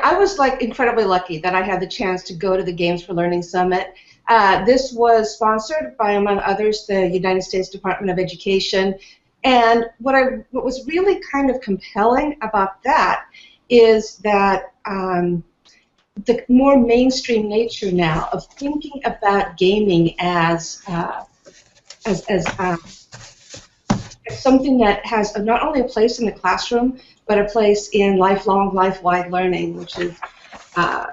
I was like incredibly lucky that I had the chance to go to the Games for Learning Summit. This was sponsored by, among others, the United States Department of Education. And what was really kind of compelling about that is that the more mainstream nature now of thinking about gaming as something that has not only a place in the classroom, but a place in lifelong, life-wide learning, which is a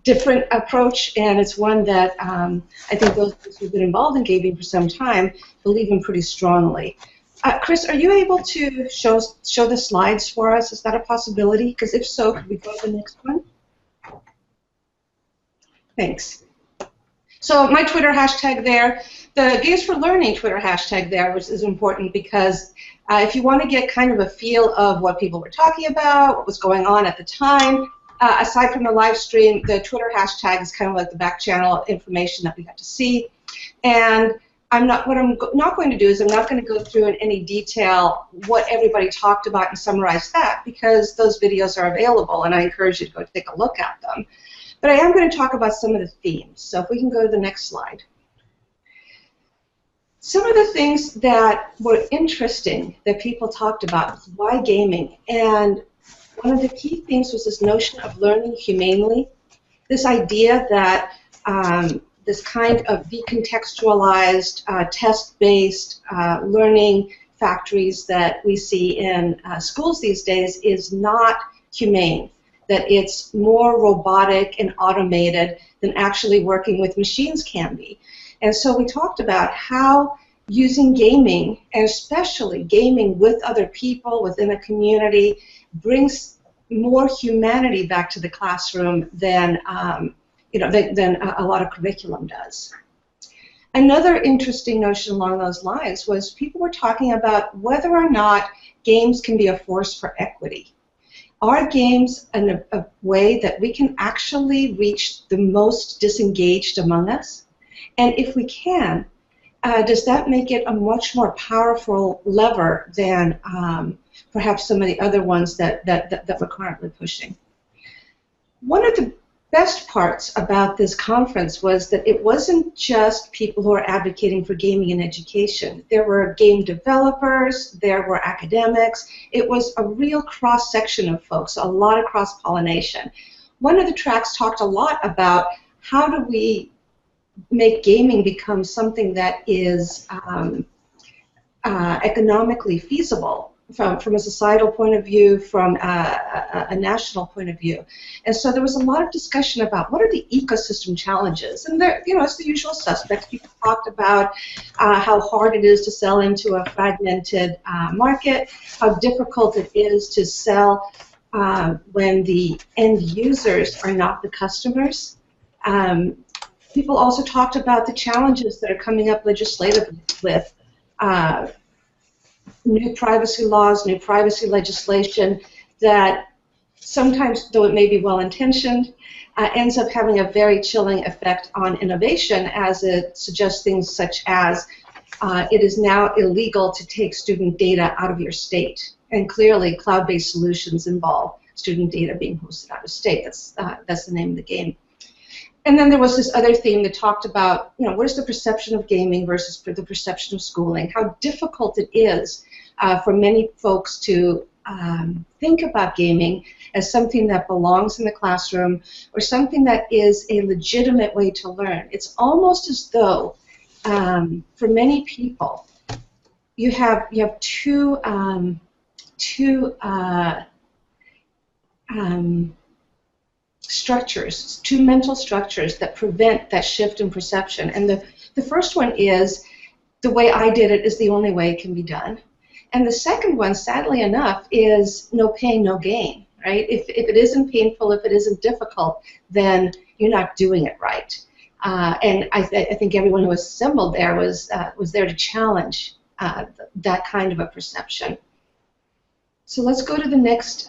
different approach, and it's one that I think those who've been involved in gaming for some time believe in pretty strongly. Chris, are you able to show the slides for us? Is that a possibility? Because if so, could we go to the next one? Thanks. So my Twitter hashtag there, the Games for Learning Twitter hashtag there, which is important because if you want to get kind of a feel of what people were talking about, what was going on at the time, aside from the live stream, the Twitter hashtag is kind of like the back channel information that we got to see. And what I'm not going to do is I'm not going to go through in any detail what everybody talked about and summarize that, because those videos are available and I encourage you to go take a look at them. But I am going to talk about some of the themes. So if we can go to the next slide. Some of the things that were interesting that people talked about was why gaming. And one of the key themes was this notion of learning humanely, this idea that this kind of decontextualized, test-based learning factories that we see in schools these days is not humane, that it's more robotic and automated than actually working with machines can be. And so we talked about how using gaming, and especially gaming with other people within a community, brings more humanity back to the classroom than than a lot of curriculum does. Another interesting notion along those lines was people were talking about whether or not games can be a force for equity. Are games a way that we can actually reach the most disengaged among us? And if we can, does that make it a much more powerful lever than perhaps some of the other ones that we're currently pushing? One of the best parts about this conference was that it wasn't just people who are advocating for gaming in education. There were game developers, there were academics. It was a real cross-section of folks, a lot of cross-pollination. One of the tracks talked a lot about how do we make gaming become something that is economically feasible from a societal point of view, from a national point of view. And so there was a lot of discussion about what are the ecosystem challenges. And there, it's the usual suspects. People talked about how hard it is to sell into a fragmented market, how difficult it is to sell when the end users are not the customers. People also talked about the challenges that are coming up legislatively with new privacy laws, new privacy legislation that sometimes, though it may be well-intentioned, ends up having a very chilling effect on innovation, as it suggests things such as it is now illegal to take student data out of your state. And clearly, cloud-based solutions involve student data being hosted out of state. That's the name of the game. And then there was this other theme that talked about, what is the perception of gaming versus the perception of schooling, how difficult it is for many folks to think about gaming as something that belongs in the classroom or something that is a legitimate way to learn. It's almost as though, for many people, you have two structures, two mental structures that prevent that shift in perception. And the first one is the way I did it is the only way it can be done. And the second one, sadly enough, is no pain, no gain, right? If it isn't painful, if it isn't difficult, then you're not doing it right. And I think everyone who was assembled there was there to challenge that kind of a perception. So let's go to the next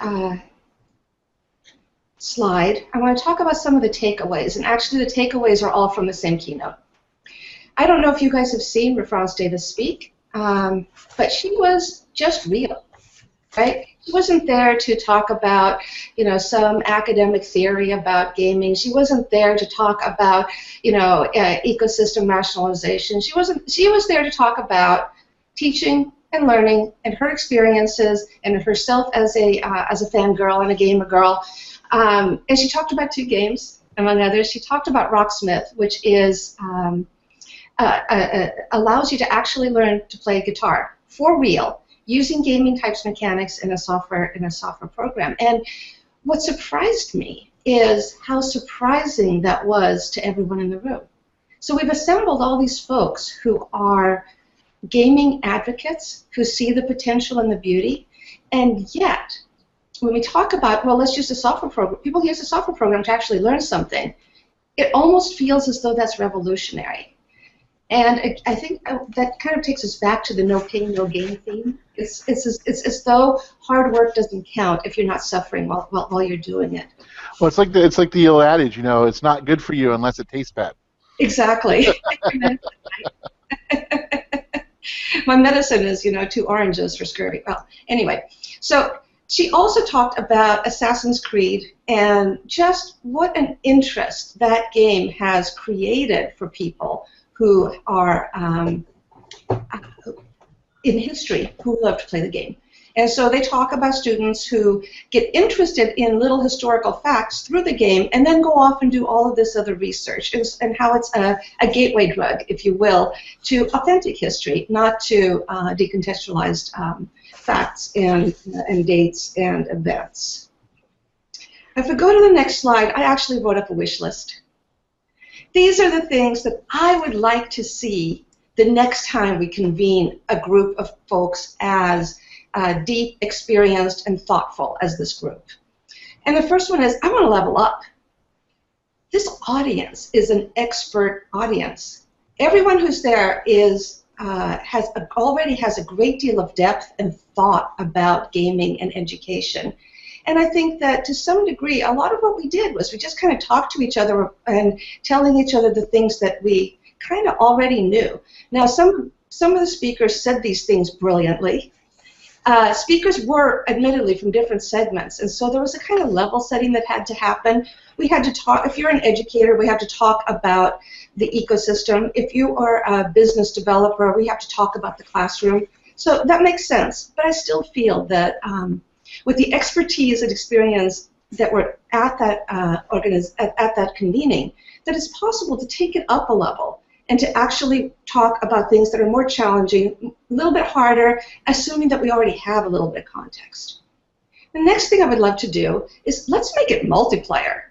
slide. I want to talk about some of the takeaways, and actually the takeaways are all from the same keynote. I don't know if you guys have seen Refrance Davis speak, but she was just real, right? She wasn't there to talk about, some academic theory about gaming. She wasn't there to talk about, ecosystem rationalization. She wasn't. She was there to talk about teaching and learning and her experiences and herself as a fangirl and a gamer girl. And she talked about two games, among others. She talked about Rocksmith, which is allows you to actually learn to play guitar for real, using gaming types mechanics in a software program. And what surprised me is how surprising that was to everyone in the room. So we've assembled all these folks who are gaming advocates, who see the potential and the beauty, and yet when we talk about, well, let's use a software program, people use a software program to actually learn something, it almost feels as though that's revolutionary. And I think that kind of takes us back to the no pain, no gain theme. It's as though hard work doesn't count if you're not suffering while you're doing it. Well, it's like the old adage, it's not good for you unless it tastes bad. Exactly. My medicine is, 2 oranges for scurvy. Well, anyway, so she also talked about Assassin's Creed and just what an interest that game has created for people who are in history, who love to play the game. And so they talk about students who get interested in little historical facts through the game and then go off and do all of this other research, and how it's a gateway drug, if you will, to authentic history, not to decontextualized facts and dates and events. If we go to the next slide, I actually wrote up a wish list. These are the things that I would like to see the next time we convene a group of folks as deep, experienced, and thoughtful as this group. And the first one is, I want to level up. This audience is an expert audience. Everyone who's there already has a great deal of depth and thought about gaming and education. And I think that to some degree, a lot of what we did was we just kind of talked to each other and telling each other the things that we kind of already knew. Now, some of the speakers said these things brilliantly. Speakers were admittedly from different segments, and so there was a kind of level setting that had to happen. We had to talk, if you're an educator, we have to talk about the ecosystem. If you are a business developer, we have to talk about the classroom. So that makes sense, but I still feel that with the expertise and experience that were at that at that convening, that it's possible to take it up a level and to actually talk about things that are more challenging, a little bit harder, assuming that we already have a little bit of context. The next thing I would love to do is let's make it multiplayer.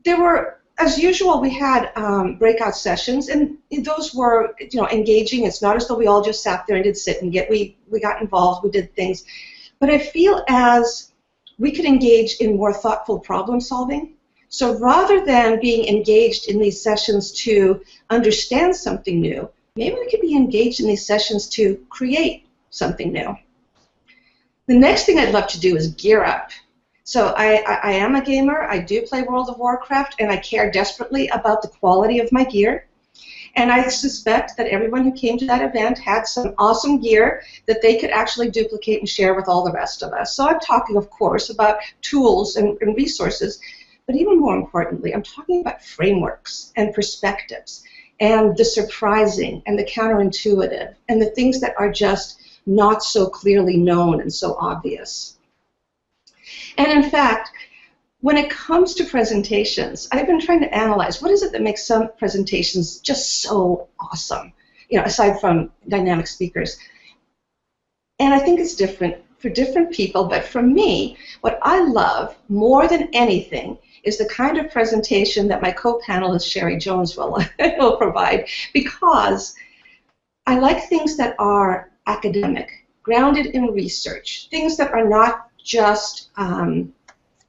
There were, as usual, we had breakout sessions, and those were engaging. It's not as though we all just sat there and did sit and get. We got involved, we did things. But I feel as we could engage in more thoughtful problem solving. So rather than being engaged in these sessions to understand something new, maybe we could be engaged in these sessions to create something new. The next thing I'd love to do is gear up. So I am a gamer, I do play World of Warcraft, and I care desperately about the quality of my gear. And I suspect that everyone who came to that event had some awesome gear that they could actually duplicate and share with all the rest of us. So I'm talking, of course, about tools and resources, but even more importantly, I'm talking about frameworks and perspectives and the surprising and the counterintuitive and the things that are just not so clearly known and so obvious. And in fact, when it comes to presentations, I've been trying to analyze what is it that makes some presentations just so awesome, aside from dynamic speakers. And I think it's different for different people, but for me, what I love more than anything is the kind of presentation that my co-panelist Sherry Jones will provide, because I like things that are academic, grounded in research, things that are not just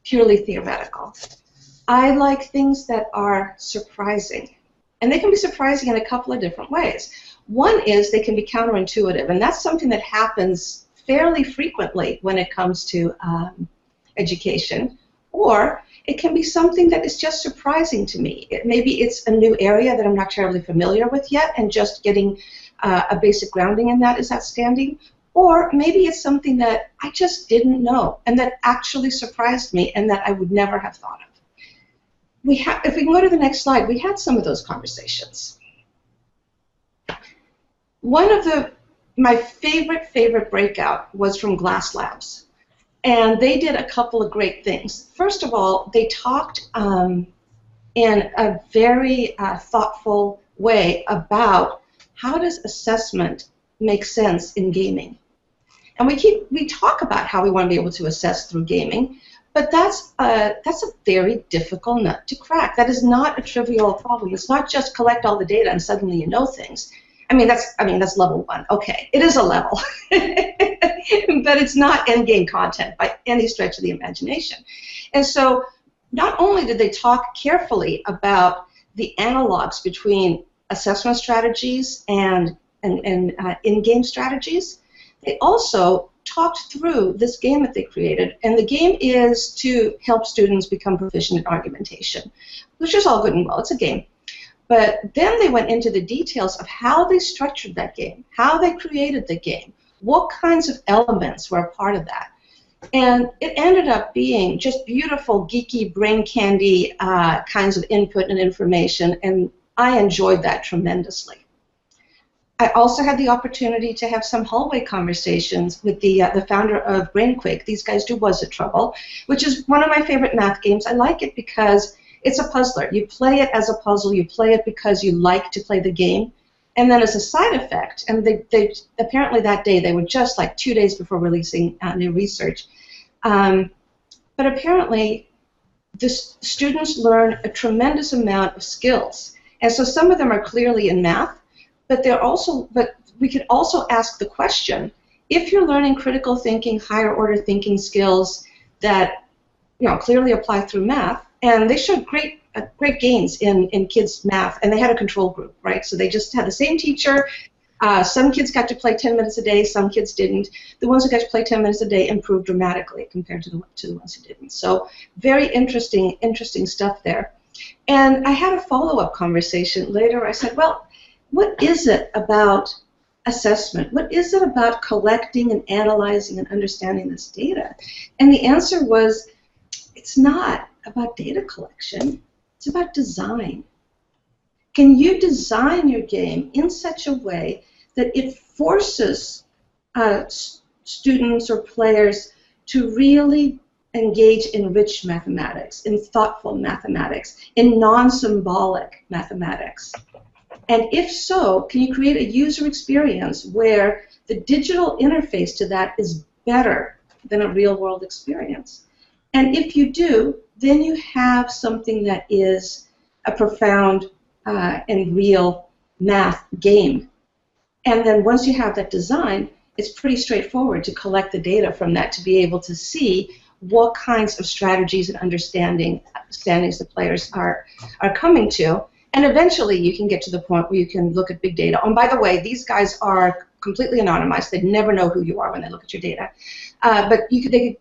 purely theoretical. I like things that are surprising, and they can be surprising in a couple of different ways. One is they can be counterintuitive, and that's something that happens fairly frequently when it comes to education, or it can be something that is just surprising to me. Maybe it's a new area that I'm not terribly familiar with yet, and just getting a basic grounding in that is outstanding. Or maybe it's something that I just didn't know and that actually surprised me and that I would never have thought of. If we can go to the next slide, we had some of those conversations. One of my favorite breakout was from Glass Labs. And they did a couple of great things. First of all, they talked in a very thoughtful way about how does assessment make sense in gaming. And we talk about how we want to be able to assess through gaming, but that's a very difficult nut to crack. That is not a trivial problem. It's not just collect all the data and suddenly you know things. I mean that's level 1. Okay, it is a level, but it's not end-game content by any stretch of the imagination. And so, not only did they talk carefully about the analogs between assessment strategies and in-game strategies, they also talked through this game that they created, and the game is to help students become proficient in argumentation, which is all good and well. It's a game. But then they went into the details of how they structured that game, how they created the game, what kinds of elements were a part of that. And it ended up being just beautiful, geeky, brain candy kinds of input and information, and I enjoyed that tremendously. I also had the opportunity to have some hallway conversations with the founder of BrainQuake. These guys do Was It Trouble, which is one of my favorite math games. I like it because it's a puzzler. You play it as a puzzle. You play it because you like to play the game. And then as a side effect, and they apparently that day, they were just like 2 days before releasing new research, but apparently the students learn a tremendous amount of skills. And so some of them are clearly in math, but we could also ask the question, if you're learning critical thinking, higher order thinking skills that clearly apply through math, and they showed great gains in kids' math, and they had a control group, right? So they just had the same teacher. Some kids got to play 10 minutes a day, some kids didn't. The ones who got to play 10 minutes a day improved dramatically compared to the ones who didn't. So very interesting stuff there. And I had a follow-up conversation later. I said, well, what is it about assessment? What is it about collecting and analyzing and understanding this data? And the answer was, it's not about data collection. It's about design. Can you design your game in such a way that it forces students or players to really engage in rich mathematics, in thoughtful mathematics, in non-symbolic mathematics? And if so, can you create a user experience where the digital interface to that is better than a real-world experience? And if you do, then you have something that is a profound and real math game. And then once you have that design, it's pretty straightforward to collect the data from that to be able to see what kinds of strategies and understandings the players are coming to. And eventually you can get to the point where you can look at big data. And by the way, these guys are completely anonymized. They never know who you are when they look at your data. But they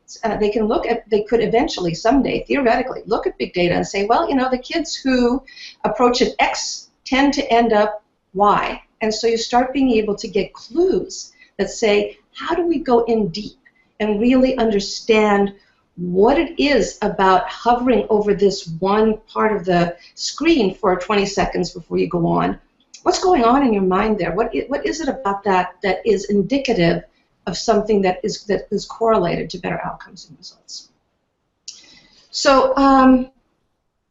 could eventually someday, theoretically, look at big data and say, well, the kids who approach an X tend to end up Y. And so you start being able to get clues that say, how do we go in deep and really understand what it is about hovering over this one part of the screen for 20 seconds before you go on? What's going on in your mind there? What is it about that is indicative of something that is correlated to better outcomes and results? So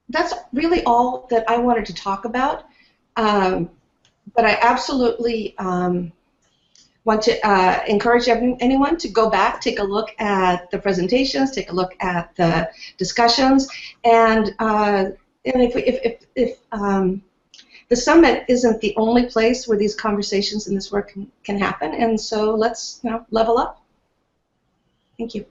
that's really all that I wanted to talk about. But I absolutely want to encourage anyone to go back, take a look at the presentations, take a look at the discussions, and if the summit isn't the only place where these conversations and this work can happen, and so let's level up. Thank you.